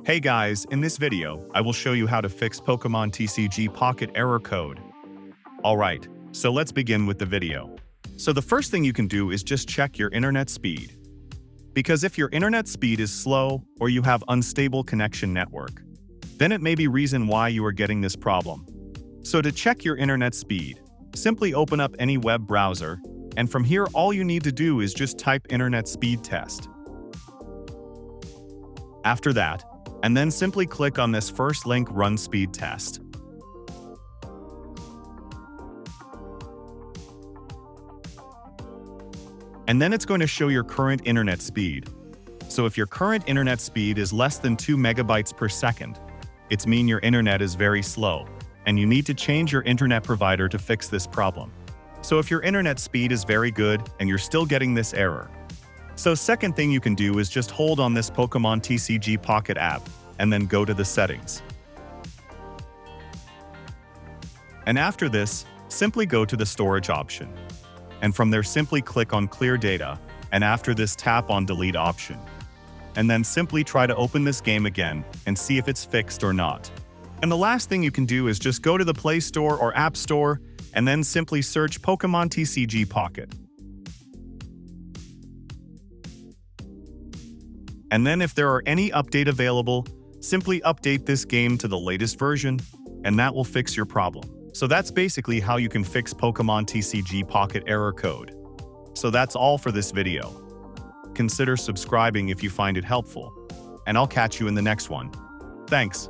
Hey guys, in this video, I will show you how to fix Pokémon TCG Pocket error code. Alright, so let's begin with the video. So the first thing you can do is just check your internet speed. Because if your internet speed is slow or you have unstable connection network, then it may be reason why you are getting this problem. So to check your internet speed, simply open up any web browser, and from here all you need to do is just type internet speed test. After that, and then simply click on this first link, Run Speed Test. And then it's going to show your current internet speed. So if your current internet speed is less than 2 megabytes per second, it's mean your internet is very slow, and you need to change your internet provider to fix this problem. So if your internet speed is very good and you're still getting this error, so second thing you can do is just hold on this Pokémon TCG Pocket app and then go to the settings. And after this, simply go to the storage option. And from there simply click on clear data, and after this tap on delete option. And then simply try to open this game again and see if it's fixed or not. And the last thing you can do is just go to the Play Store or App Store and then simply search Pokémon TCG Pocket. And then if there are any update available, simply update this game to the latest version, and that will fix your problem. So that's basically how you can fix Pokémon TCG Pocket error code. So that's all for this video. Consider subscribing if you find it helpful, and I'll catch you in the next one. Thanks.